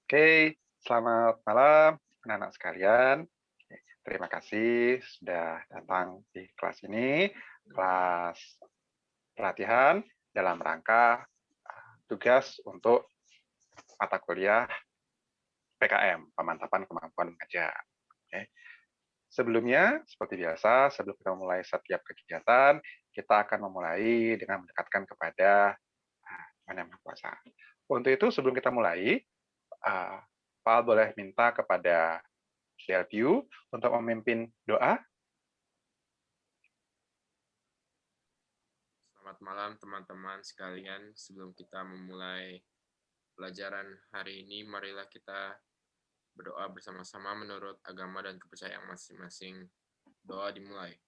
Oke, selamat malam anak-anak sekalian. Terima kasih sudah datang di kelas ini, kelas pelatihan dalam rangka tugas untuk mata kuliah PKM, pemantapan kemampuan mengajar. Oke. Sebelumnya, seperti biasa, sebelum kita memulai setiap kegiatan, kita akan memulai dengan mendekatkan kepada Tuhan Yang Maha Kuasa. Untuk itu, sebelum kita mulai, Pak Al boleh minta kepada Delview untuk memimpin doa. Selamat malam teman-teman sekalian. Sebelum kita memulai pelajaran hari ini, marilah kita berdoa bersama-sama menurut agama dan kepercayaan masing-masing. Doa dimulai.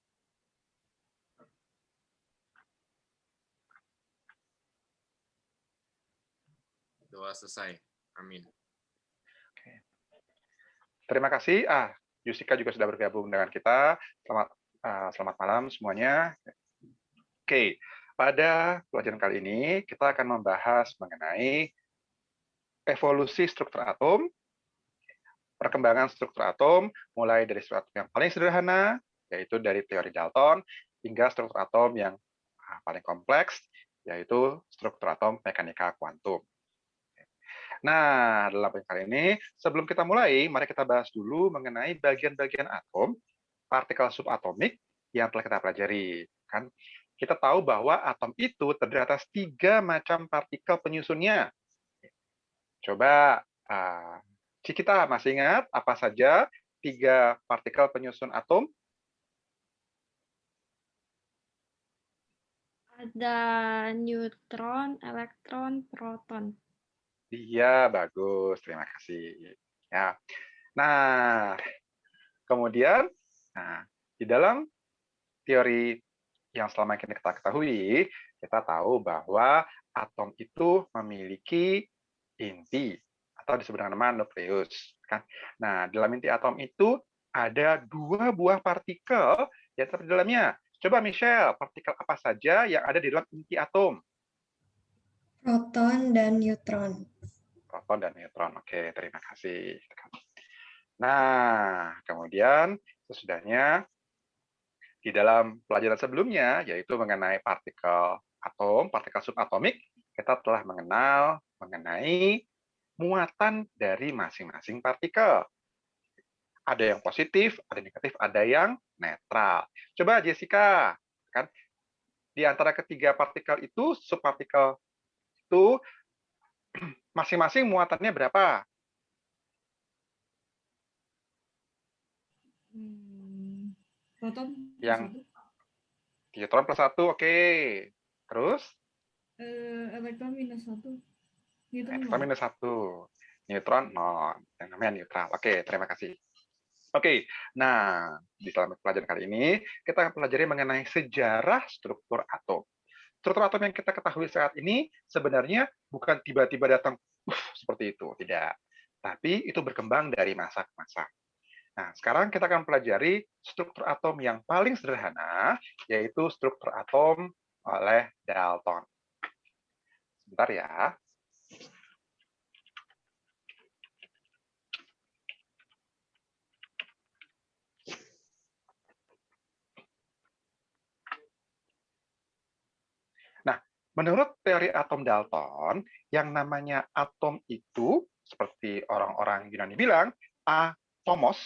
Doa selesai. Amin. Terima kasih. Yusika juga sudah bergabung dengan kita. Selamat malam semuanya. Oke, pada pelajaran kali ini kita akan membahas mengenai evolusi struktur atom, perkembangan struktur atom, mulai dari struktur atom yang paling sederhana, yaitu dari teori Dalton, hingga struktur atom yang paling kompleks, yaitu struktur atom mekanika kuantum. Nah, dalam poin kali ini, sebelum kita mulai, mari kita bahas dulu mengenai bagian-bagian atom, partikel subatomik yang telah kita pelajari. Kan? Kita tahu bahwa atom itu terdiri atas 3 macam partikel penyusunnya. Coba, kita masih ingat apa saja 3 partikel penyusun atom? Ada neutron, elektron, proton. Iya, bagus. Terima kasih. Ya. Nah, kemudian, di dalam teori yang selama ini kita ketahui, kita tahu bahwa atom itu memiliki inti atau disebut dengan nama nukleus. Kan? Nah, dalam inti atom itu ada 2 buah partikel yang terdapat di dalamnya. Coba Michelle, partikel apa saja yang ada di dalam inti atom? Proton dan neutron. Proton dan neutron. Oke, terima kasih. Nah, kemudian sesudahnya di dalam pelajaran sebelumnya, yaitu mengenai partikel atom, partikel subatomik, kita telah mengenal mengenai muatan dari masing-masing partikel. Ada yang positif, ada yang negatif, ada yang netral. Coba Jessica, kan di antara ketiga partikel itu, subpartikel itu masing-masing muatannya berapa? Proton Yang 1. neutron plus 1, oke. Terus? Elektron minus 1. Neutron Elektron 0. minus 1. Neutron 0. Yang namanya neutral. Oke, terima kasih. Oke, nah di dalam pelajaran kali ini kita akan pelajari mengenai sejarah struktur atom. Struktur atom yang kita ketahui saat ini sebenarnya bukan tiba-tiba datang seperti itu, tidak. Tapi itu berkembang dari masa ke masa. Nah, sekarang kita akan pelajari struktur atom yang paling sederhana, yaitu struktur atom oleh Dalton. Sebentar ya. Nah, menurut teori atom Dalton, yang namanya atom itu, seperti orang-orang Yunani bilang, atomos,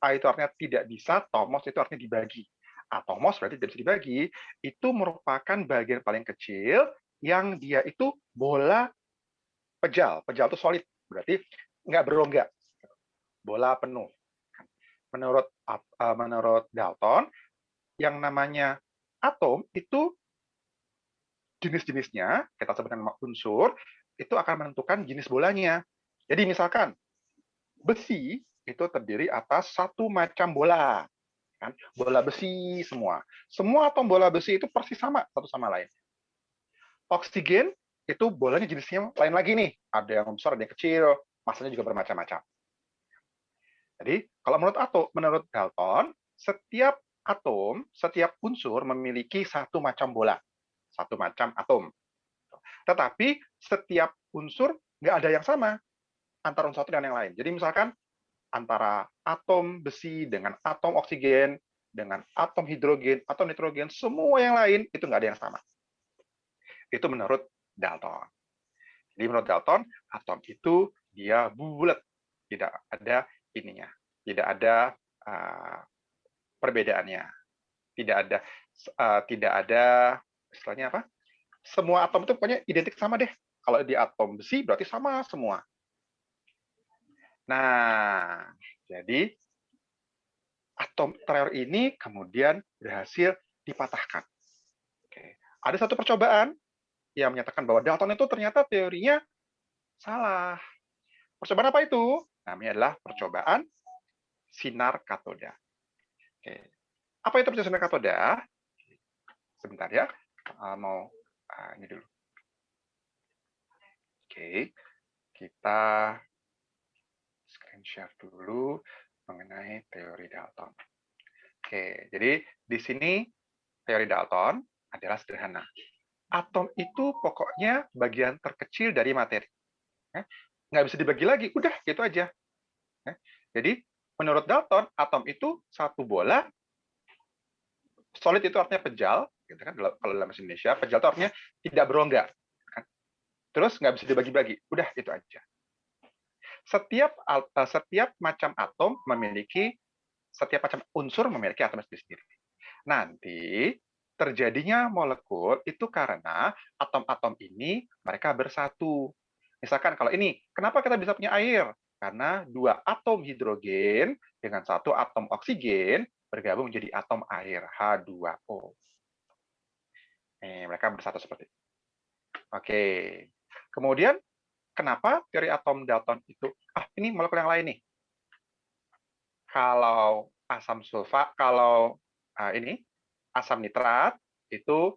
A itu artinya tidak bisa, tomos itu artinya dibagi. Atomos berarti tidak bisa dibagi, itu merupakan bagian paling kecil yang dia itu bola pejal. Pejal itu solid, berarti nggak berongga, bola penuh. Menurut Dalton, yang namanya atom itu jenis-jenisnya, kita sebutkan nama unsur, itu akan menentukan jenis bolanya. Jadi misalkan, besi itu terdiri atas satu macam bola. Kan? Bola besi semua. Semua atom bola besi itu persis sama satu sama lain. Oksigen itu bolanya jenisnya lain lagi nih. Ada yang besar, ada yang kecil, masanya juga bermacam-macam. Jadi kalau menurut Dalton, setiap atom, setiap unsur memiliki satu macam bola, satu macam atom. Tetapi setiap unsur nggak ada yang sama. antara unsur satu dengan yang lain. Jadi misalkan antara atom besi dengan atom oksigen, dengan atom hidrogen, atom nitrogen, semua yang lain itu nggak ada yang sama. Itu menurut Dalton. Jadi menurut Dalton, atom itu dia bulat, tidak ada ininya, tidak ada perbedaannya, tidak ada istilahnya apa? Semua atom itu pokoknya identik sama deh. Kalau di atom besi berarti sama semua. Nah, jadi atom teor ini kemudian berhasil dipatahkan. Oke. Ada satu percobaan yang menyatakan bahwa Dalton itu ternyata teorinya salah. Percobaan apa itu? Namanya adalah percobaan sinar katoda. Oke. Apa itu percobaan sinar katoda? Sebentar ya, mau ini dulu. Oke, kita screen share dulu mengenai teori Dalton. Oke, jadi di sini teori Dalton adalah sederhana. Atom itu pokoknya bagian terkecil dari materi. Nggak bisa dibagi lagi, udah gitu aja. Jadi menurut Dalton, atom itu satu bola, solid itu artinya pejal, gitu kan? Kalau dalam bahasa Indonesia, pejal itu artinya tidak berongga. Terus nggak bisa dibagi-bagi, udah itu aja. Setiap macam atom memiliki, setiap macam unsur memiliki atom sendiri. Nanti terjadinya molekul itu karena atom-atom ini mereka bersatu. Misalkan kalau ini, kenapa kita bisa punya air? Karena dua atom hidrogen dengan satu atom oksigen bergabung menjadi atom air, H2O. Mereka bersatu seperti itu. Oke. Kemudian, kenapa teori atom Dalton itu? Ini molekul yang lain nih. Kalau asam sulfa, kalau ini asam nitrat itu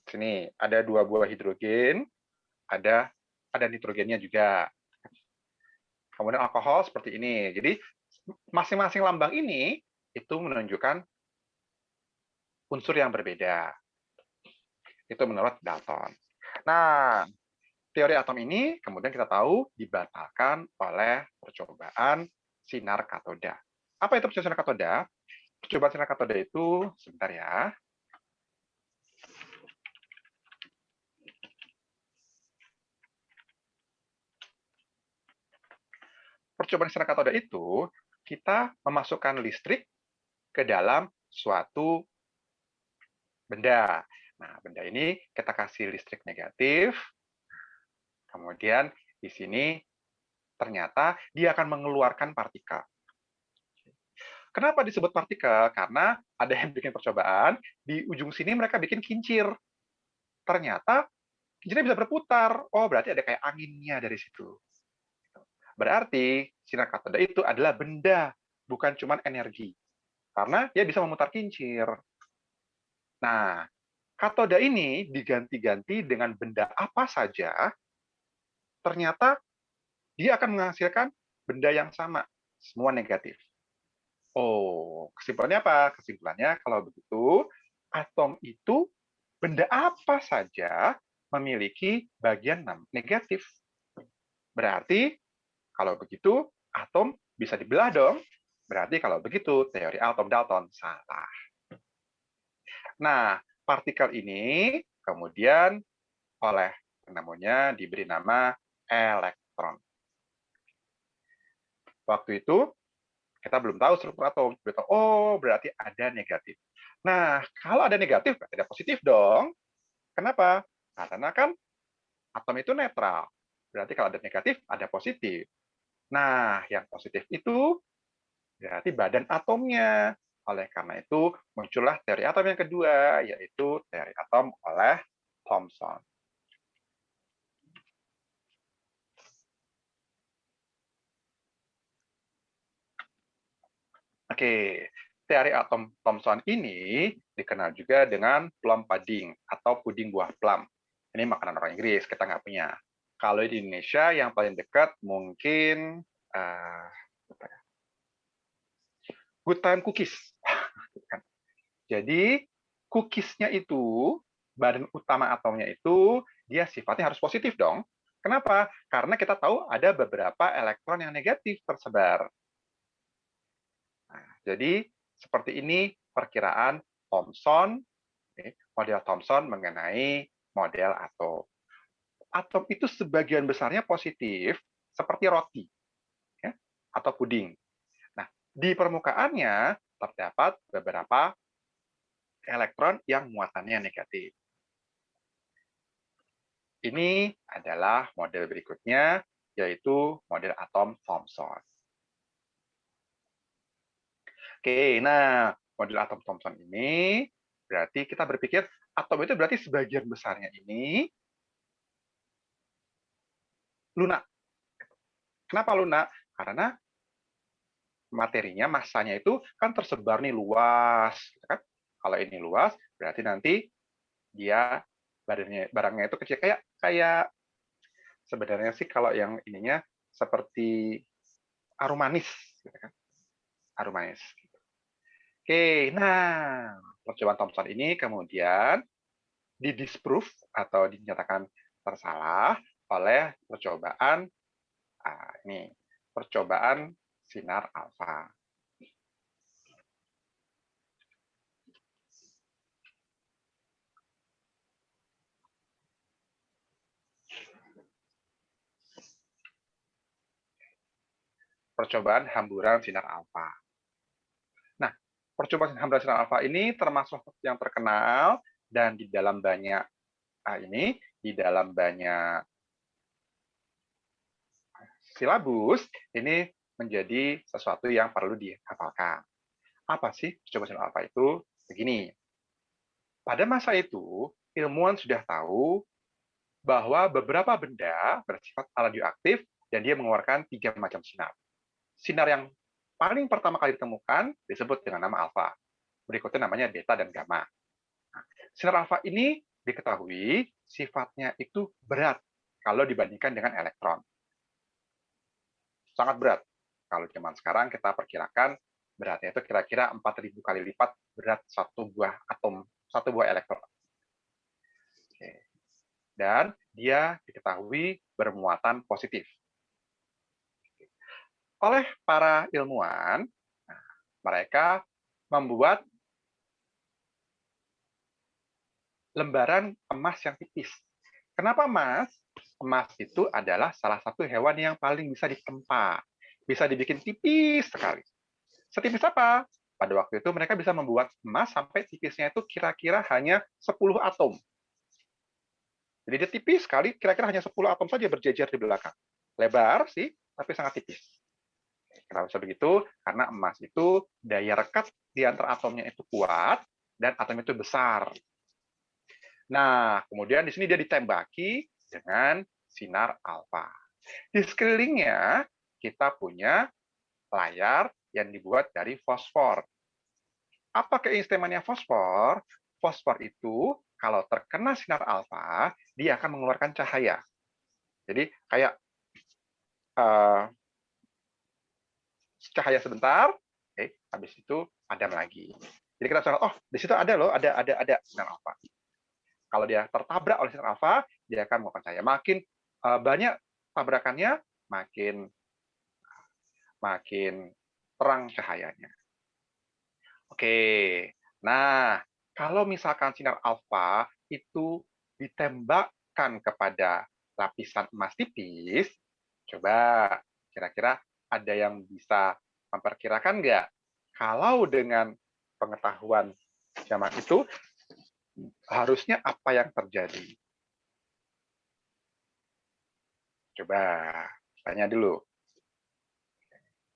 sini ada dua buah hidrogen, ada nitrogennya juga. Kemudian alkohol seperti ini. Jadi masing-masing lambang ini itu menunjukkan unsur yang berbeda. Itu menurut Dalton. Nah, teori atom ini kemudian kita tahu dibatalkan oleh percobaan sinar katoda. Apa itu percobaan sinar katoda? Percobaan sinar katoda itu, sebentar ya. Percobaan sinar katoda itu kita memasukkan listrik ke dalam suatu benda. Nah, benda ini kita kasih listrik negatif. Kemudian di sini ternyata dia akan mengeluarkan partikel. Kenapa disebut partikel? Karena ada yang bikin percobaan, di ujung sini mereka bikin kincir. Ternyata kincirnya bisa berputar. Oh, berarti ada kayak anginnya dari situ. Berarti sinar katoda itu adalah benda, bukan cuma energi. Karena dia bisa memutar kincir. Nah, katoda ini diganti-ganti dengan benda apa saja, ternyata dia akan menghasilkan benda yang sama, semua negatif. Oh, kesimpulannya apa? Kesimpulannya kalau begitu, atom itu benda apa saja memiliki bagian negatif. Berarti kalau begitu, atom bisa dibelah dong. Berarti kalau begitu, teori atom Dalton salah. Nah, partikel ini kemudian oleh penemunya diberi nama elektron. Waktu itu, kita belum tahu struktur atom. Oh, berarti ada negatif. Nah, kalau ada negatif, berarti ada positif dong. Kenapa? Karena kan atom itu netral. Berarti kalau ada negatif, ada positif. Nah, yang positif itu berarti badan atomnya. Oleh karena itu, muncullah teori atom yang kedua, yaitu teori atom oleh Thomson. Oke, teori atom Thomson ini dikenal juga dengan plum pudding atau puding buah plum. Ini makanan orang Inggris, kita nggak punya. Kalau di Indonesia yang paling dekat mungkin good time cookies. Jadi cookiesnya itu, badan utama atomnya itu, dia sifatnya harus positif dong. Kenapa? Karena kita tahu ada beberapa elektron yang negatif tersebar. Nah, jadi seperti ini perkiraan Thomson, model Thomson mengenai model atom. Atom itu sebagian besarnya positif, seperti roti ya, atau puding. Nah, di permukaannya terdapat beberapa elektron yang muatannya negatif. Ini adalah model berikutnya, yaitu model atom Thomson. Oke, nah model atom Thomson ini berarti kita berpikir atom itu berarti sebagian besarnya ini lunak. Kenapa lunak? Karena materinya, massanya itu kan tersebar nih luas. Gitu kan? Kalau ini luas, berarti nanti dia barangnya itu kecil. Kayak sebenarnya sih kalau yang ininya seperti arum manis. Gitu kan? Arum manis. Oke, nah percobaan Thomson ini kemudian didisprove atau dinyatakan tersalah oleh percobaan ini percobaan sinar alfa. Percobaan hamburan sinar alfa. Nah, percobaan hamburan sinar alfa ini termasuk yang terkenal dan di dalam banyak di dalam banyak silabus ini menjadi sesuatu yang perlu dihafalkan. Apa sih percobaan sinar alfa itu? Begini. Pada masa itu, ilmuwan sudah tahu bahwa beberapa benda bersifat radioaktif dan dia mengeluarkan 3 macam sinar. Sinar yang paling pertama kali ditemukan disebut dengan nama alfa. Berikutnya namanya beta dan gamma. Sinar alfa ini diketahui sifatnya itu berat kalau dibandingkan dengan elektron. Sangat berat. Kalau zaman sekarang kita perkirakan beratnya itu kira-kira 4.000 kali lipat berat satu buah atom, satu buah elektron. Dan dia diketahui bermuatan positif. Oleh para ilmuwan, mereka membuat lembaran emas yang tipis. Kenapa emas? Emas itu adalah salah satu hewan yang paling bisa ditempa. Bisa dibikin tipis sekali. Setipis apa? Pada waktu itu mereka bisa membuat emas sampai tipisnya itu kira-kira hanya 10 atom. Jadi dia tipis sekali, kira-kira hanya 10 atom saja berjejer di belakang. Lebar sih, tapi sangat tipis. Kenapa bisa begitu? Karena emas itu daya rekat di antara atomnya itu kuat, dan atom itu besar. Nah, kemudian di sini dia ditembaki dengan sinar alfa. Di sekelilingnya, kita punya layar yang dibuat dari fosfor. Apa keistimewaannya fosfor? Fosfor itu kalau terkena sinar alfa, dia akan mengeluarkan cahaya. Jadi kayak cahaya sebentar, habis itu padam lagi. Jadi kita bisa, oh di situ ada loh, ada sinar alfa. Kalau dia tertabrak oleh sinar alfa, dia akan mengeluarkan cahaya. Makin banyak tabrakannya, makin terang cahayanya. Oke, nah kalau misalkan sinar alfa itu ditembakkan kepada lapisan emas tipis, coba kira-kira ada yang bisa memperkirakan nggak? Kalau dengan pengetahuan zaman itu, harusnya apa yang terjadi? Coba tanya dulu.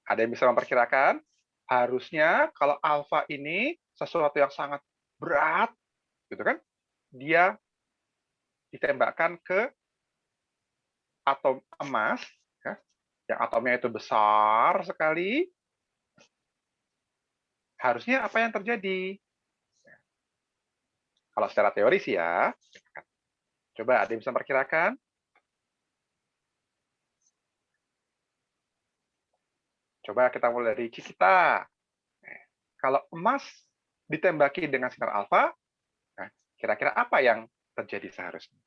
Ada yang bisa memperkirakan? Harusnya kalau alfa ini sesuatu yang sangat berat, gitu kan? Dia ditembakkan ke atom emas, ya, yang atomnya itu besar sekali. Harusnya apa yang terjadi? Kalau secara teori sih ya. Coba ada yang bisa memperkirakan? Coba kita mulai dari Cikita. Kalau emas ditembaki dengan sinar alfa, kira-kira apa yang terjadi seharusnya?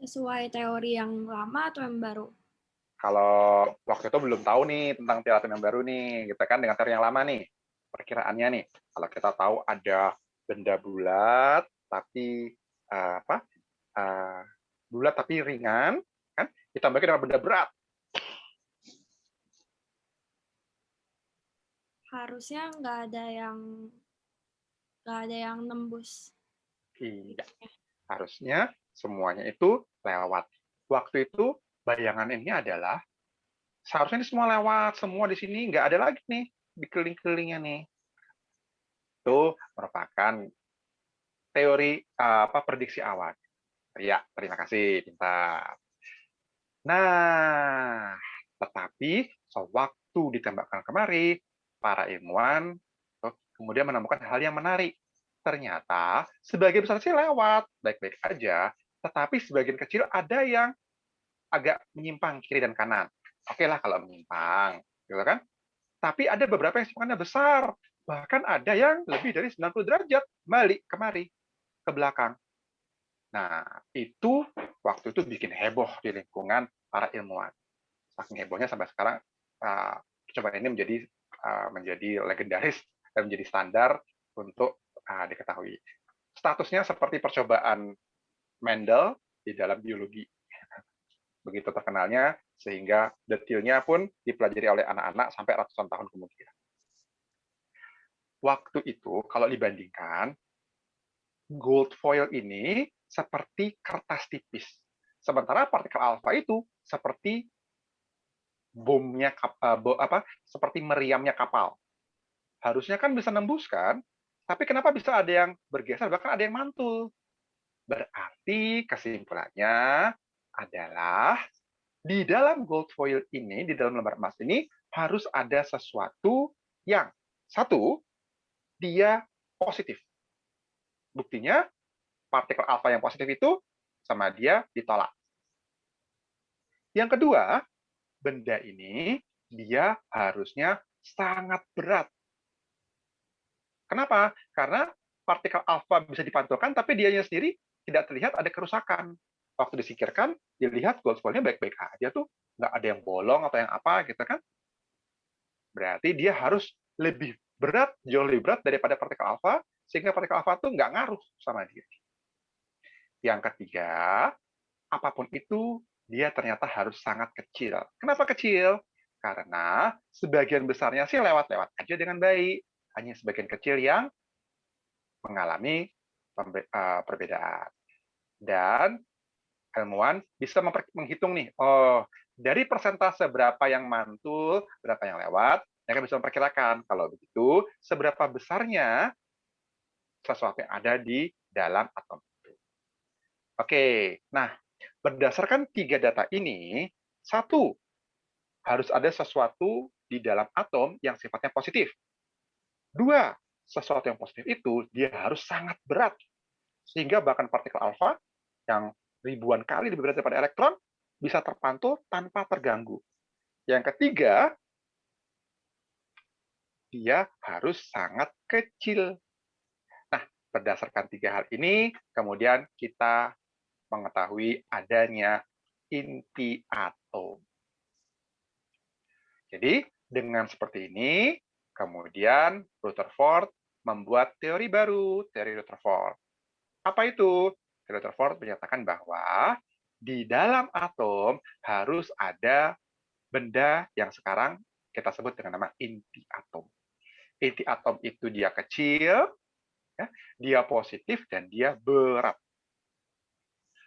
Sesuai teori yang lama atau yang baru? Kalau waktu itu belum tahu nih tentang teori atom yang baru nih, kita kan dengan teori yang lama nih, perkiraannya nih, kalau kita tahu ada benda bulat tapi apa? Bulat tapi ringan, kan? Ditambahkan dengan benda berat. Harusnya nggak ada yang nembus. Tidak. Harusnya semuanya itu lewat. Waktu itu bayangan ini adalah seharusnya ini semua lewat, semua di sini nggak ada lagi nih di keliling-kelilingnya nih. Itu merupakan teori prediksi awal. Ya, terima kasih, pintar. Nah, tetapi sewaktu ditembakkan kemari, para ilmuwan kemudian menemukan hal yang menarik. Ternyata sebagian besar sih lewat, baik-baik aja, tetapi sebagian kecil ada yang agak menyimpang kiri dan kanan. Oke lah kalau menyimpang, gitu kan? Tapi ada beberapa yang simpangannya besar, bahkan ada yang lebih dari 90 derajat balik kemari ke belakang. Nah, itu waktu itu bikin heboh di lingkungan para ilmuwan. Saking hebohnya sampai sekarang percobaan ini menjadi legendaris dan menjadi standar untuk diketahui. Statusnya seperti percobaan Mendel di dalam biologi. Begitu terkenalnya, sehingga detailnya pun dipelajari oleh anak-anak sampai ratusan tahun kemudian. Waktu itu, kalau dibandingkan, gold foil ini seperti kertas tipis. Sementara partikel alfa itu seperti seperti meriamnya kapal. Harusnya kan bisa nembus kan, tapi kenapa bisa ada yang bergeser, bahkan ada yang mantul? Berarti kesimpulannya adalah di dalam gold foil ini, di dalam lembar emas ini, harus ada sesuatu yang satu, dia positif. Buktinya, partikel alfa yang positif itu sama dia ditolak. Yang kedua, benda ini dia harusnya sangat berat. Kenapa? Karena partikel alfa bisa dipantulkan, tapi dianya sendiri tidak terlihat ada kerusakan. Waktu disingkirkan, dilihat gold foil-nya baik-baik aja tuh, nggak ada yang bolong atau yang apa gitu kan. Berarti dia harus lebih berat, jauh lebih berat daripada partikel alfa, sehingga partikel alfa itu nggak ngaruh sama dia. Yang ketiga, apapun itu, dia ternyata harus sangat kecil. Kenapa kecil? Karena sebagian besarnya sih lewat-lewat aja dengan baik. Hanya sebagian kecil yang mengalami perbedaan. Dan ilmuwan bisa menghitung nih, oh, dari persentase berapa yang mantul, berapa yang lewat, mereka bisa memperkirakan. Kalau begitu, seberapa besarnya sesuatu yang ada di dalam atom itu. Oke, nah, berdasarkan 3 data ini, satu, harus ada sesuatu di dalam atom yang sifatnya positif. Dua, sesuatu yang positif itu dia harus sangat berat. Sehingga bahkan partikel alfa yang ribuan kali lebih berat daripada elektron bisa terpantul tanpa terganggu. Yang ketiga, dia harus sangat kecil. Nah, berdasarkan 3 hal ini, kemudian kita mengetahui adanya inti atom. Jadi, dengan seperti ini, kemudian Rutherford membuat teori baru, teori Rutherford. Apa itu? Teori Rutherford menyatakan bahwa di dalam atom harus ada benda yang sekarang kita sebut dengan nama inti atom. Inti atom itu dia kecil, ya, dia positif, dan dia berat.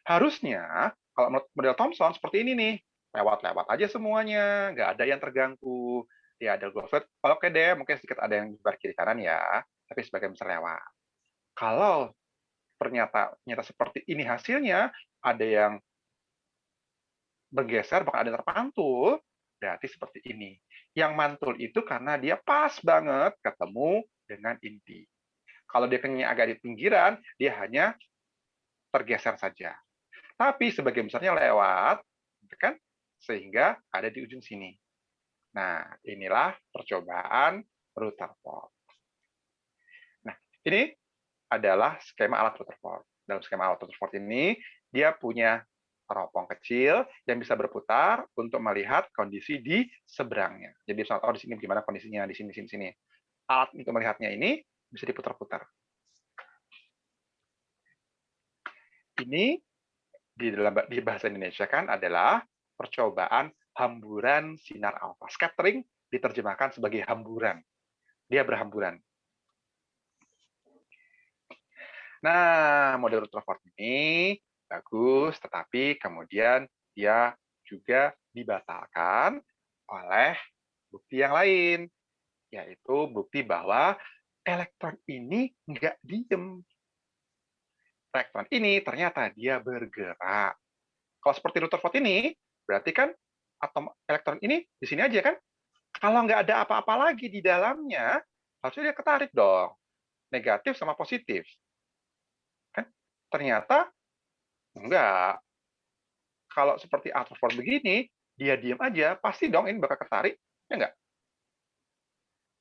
Harusnya, kalau menurut model Thomson, seperti ini nih. Lewat-lewat aja semuanya, nggak ada yang terganggu. Ya, ada gold foil, oke deh, mungkin sedikit ada yang di kiri kanan ya, tapi sebagian besar lewat. Kalau ternyata seperti ini hasilnya, ada yang bergeser, bahkan ada yang terpantul, berarti seperti ini. Yang mantul itu karena dia pas banget ketemu dengan inti. Kalau dia kenyanya agak di pinggiran, dia hanya tergeser saja. Tapi sebagian besarnya lewat, kan? Sehingga ada di ujung sini. Nah, inilah percobaan Rutherford. Nah, ini adalah skema alat Rutherford. Dalam skema alat Rutherford ini, dia punya teropong kecil yang bisa berputar untuk melihat kondisi di seberangnya. Jadi oh di sini gimana kondisinya di sini sini. Alat untuk melihatnya ini bisa diputar-putar. Ini di bahasa Indonesia kan adalah percobaan hamburan sinar alfa. Scattering diterjemahkan sebagai hamburan. Dia berhamburan. Nah, model Rutherford ini bagus, tetapi kemudian dia juga dibatalkan oleh bukti yang lain, yaitu bukti bahwa elektron ini nggak diem. Elektron ini ternyata dia bergerak. Kalau seperti Rutherford ini, berarti kan atom elektron ini di sini aja kan? Kalau nggak ada apa-apa lagi di dalamnya, harusnya dia ketarik dong. Negatif sama positif. Kan? Ternyata enggak. Kalau seperti Rutherford begini, dia diam aja, pasti dong ini bakal ketarik, ya enggak?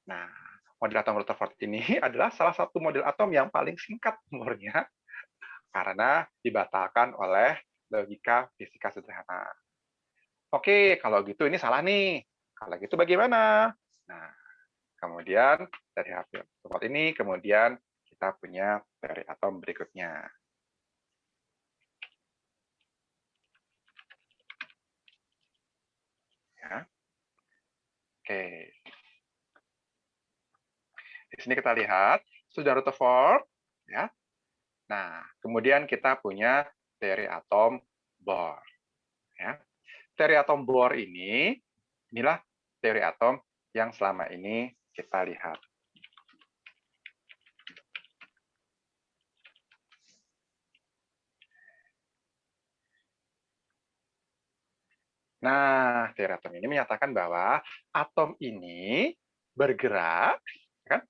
Nah, model atom Rutherford ini adalah salah satu model atom yang paling singkat umurnya karena dibatalkan oleh logika fisika sederhana. Oke, kalau gitu ini salah nih. Kalau gitu bagaimana? Nah, kemudian dari hasil Rutherford ini, kemudian kita punya teori atom berikutnya. Ya. Oke. Di sini kita lihat sudah Rutherford, ya. Nah, kemudian kita punya teori atom Bohr, ya. Teori atom Bohr ini, inilah teori atom yang selama ini kita lihat. Nah, teori atom ini menyatakan bahwa atom ini bergerak, kan?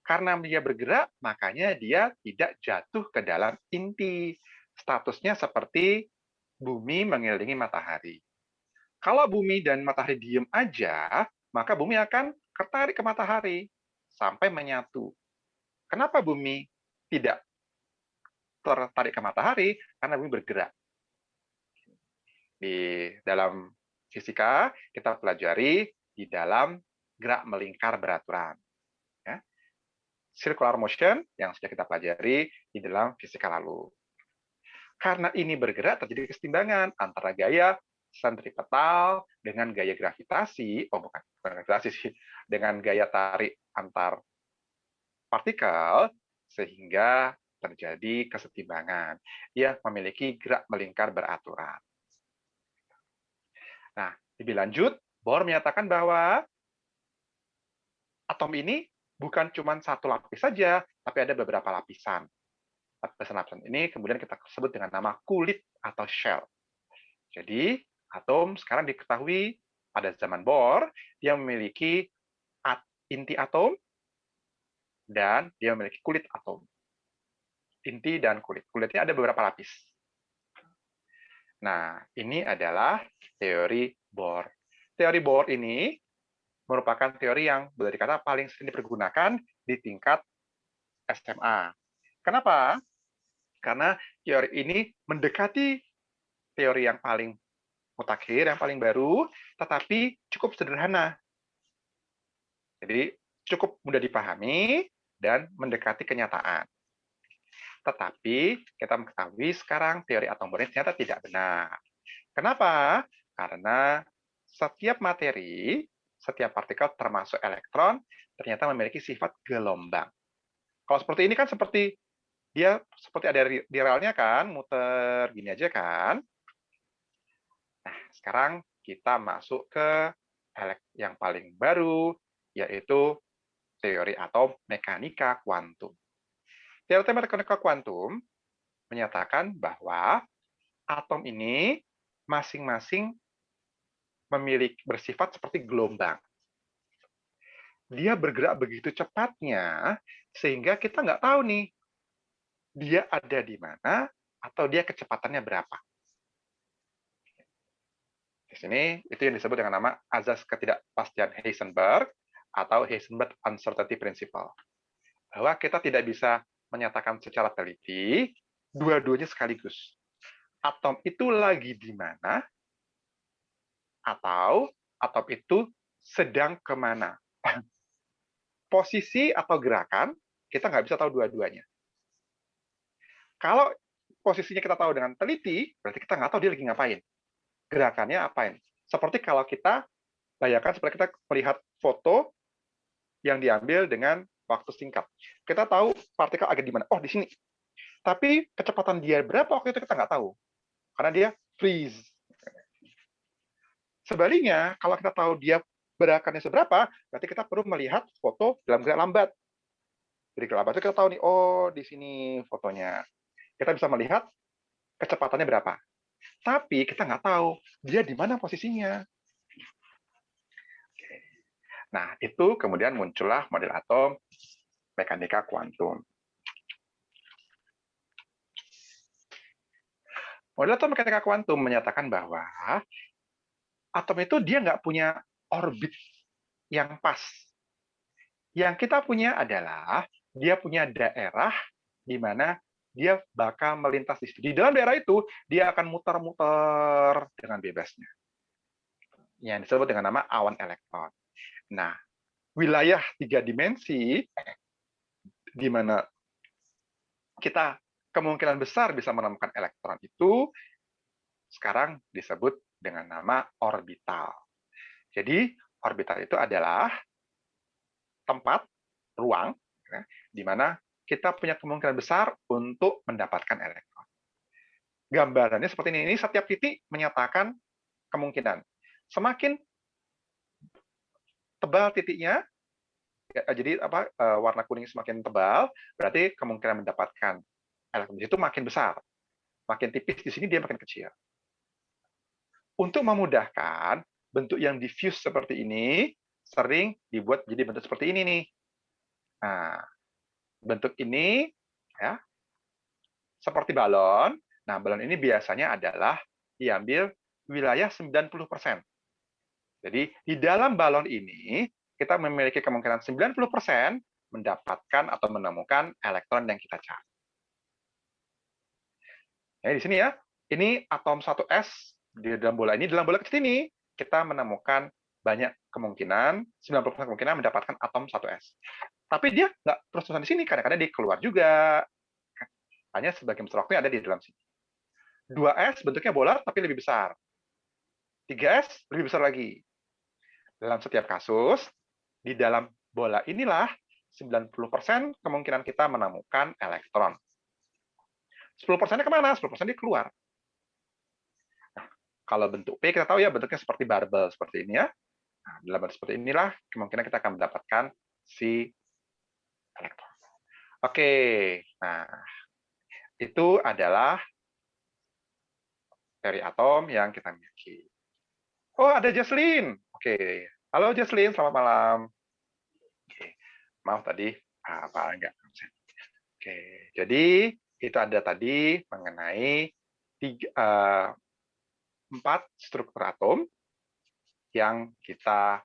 Karena dia bergerak, makanya dia tidak jatuh ke dalam inti. Statusnya seperti bumi mengelilingi matahari. Kalau bumi dan matahari diem aja, maka bumi akan tertarik ke matahari sampai menyatu. Kenapa bumi tidak tertarik ke matahari? Karena bumi bergerak. Di dalam fisika, kita pelajari di dalam gerak melingkar beraturan. Ya. Circular motion yang sudah kita pelajari di dalam fisika lalu. Karena ini bergerak, terjadi kesetimbangan antara gaya sentripetal dengan gaya gravitasi, bukan gravitasi sih, dengan gaya tarik antar partikel, sehingga terjadi kesetimbangan. Ia memiliki gerak melingkar beraturan. Nah, lebih lanjut, Bohr menyatakan bahwa atom ini bukan cuma satu lapis saja, tapi ada beberapa lapisan. Lapisan-lapisan ini kemudian kita sebut dengan nama kulit atau shell. Jadi, atom sekarang diketahui pada zaman Bohr, dia memiliki inti atom dan dia memiliki kulit atom. Inti dan kulit. Kulitnya ada beberapa lapis. Nah, ini adalah teori Bohr. Teori Bohr ini merupakan teori yang boleh dikatakan paling sering dipergunakan di tingkat SMA. Kenapa? Karena teori ini mendekati teori yang paling mutakhir, yang paling baru, tetapi cukup sederhana. Jadi cukup mudah dipahami dan mendekati kenyataan. Tetapi kita mengetahui sekarang teori atom Bohr ini ternyata tidak benar. Kenapa? Karena setiap materi, setiap partikel termasuk elektron, ternyata memiliki sifat gelombang. Kalau seperti ini kan seperti dia seperti ada diralnya kan, muter gini aja kan. Nah, sekarang kita masuk ke yang paling baru, yaitu teori atom mekanika kuantum. Teori mekanika kuantum menyatakan bahwa atom ini masing-masing memiliki bersifat seperti gelombang. Dia bergerak begitu cepatnya sehingga kita nggak tahu nih dia ada di mana atau dia kecepatannya berapa. Di sini itu yang disebut dengan nama azas ketidakpastian Heisenberg atau Heisenberg Uncertainty Principle. Bahwa kita tidak bisa menyatakan secara teliti dua-duanya sekaligus. atom itu lagi di mana, atau atom itu sedang kemana. Posisi atau gerakan, kita nggak bisa tahu dua-duanya. Kalau posisinya kita tahu dengan teliti, berarti kita nggak tahu dia lagi ngapain. Gerakannya apain. Seperti kalau kita, bayangkan seperti kita melihat foto yang diambil dengan waktu singkat. Kita tahu partikel ada di mana. Oh, di sini. Tapi kecepatan dia berapa waktu itu kita nggak tahu. Karena dia freeze. Sebaliknya, kalau kita tahu dia gerakannya seberapa, berarti kita perlu melihat foto dalam gerak lambat. Jadi gerak lambat itu kita tahu nih, oh di sini fotonya. Kita bisa melihat kecepatannya berapa. Tapi kita nggak tahu dia di mana posisinya. Nah, itu kemudian muncullah model atom mekanika kuantum. Model atom mekanika kuantum menyatakan bahwa atom itu dia nggak punya orbit yang pas. Yang kita punya adalah dia punya daerah di mana dia bakal melintas di situ. Di dalam daerah itu, dia akan muter-muter dengan bebasnya. Yang disebut dengan nama awan elektron. Nah, wilayah 3 dimensi, di mana kita kemungkinan besar bisa menemukan elektron itu, sekarang disebut dengan nama orbital. Jadi, orbital itu adalah tempat, ruang, di mana kita punya kemungkinan besar untuk mendapatkan elektron. Gambarannya seperti ini. Ini setiap titik menyatakan kemungkinan. Semakin tebal titiknya, jadi warna kuning semakin tebal, berarti kemungkinan mendapatkan elektron itu makin besar. Makin tipis di sini dia makin kecil. Untuk memudahkan, bentuk yang diffuse seperti ini sering dibuat jadi bentuk seperti ini nih. Nah, bentuk ini ya seperti balon. Nah, balon ini biasanya adalah diambil wilayah 90%. Jadi, di dalam balon ini, kita memiliki kemungkinan 90% mendapatkan atau menemukan elektron yang kita cari. Ya, di sini ya, ini atom 1s di dalam bola ini. Dalam bola kecil ini, kita menemukan banyak kemungkinan, 90% kemungkinan mendapatkan atom 1s. Tapi dia nggak terus-terusan di sini, kadang-kadang dia keluar juga. Hanya sebagian besar waktunya ada di dalam sini. 2S bentuknya bola tapi lebih besar. 3S lebih besar lagi. Dalam setiap kasus, di dalam bola inilah 90% kemungkinan kita menemukan elektron. 10%-nya kemana? 10% dia keluar. Nah, kalau bentuk P, kita tahu ya bentuknya seperti barbel, seperti ini ya. Nah, dalam bentuk seperti inilah, kemungkinan kita akan mendapatkan si elektron. Oke, nah itu adalah teori atom yang kita miliki. Oh, ada Jesslyn. Oke. Halo Jesslyn, selamat malam. Oke. Maaf tadi enggak. Oke. Jadi itu ada tadi mengenai 4 struktur atom yang kita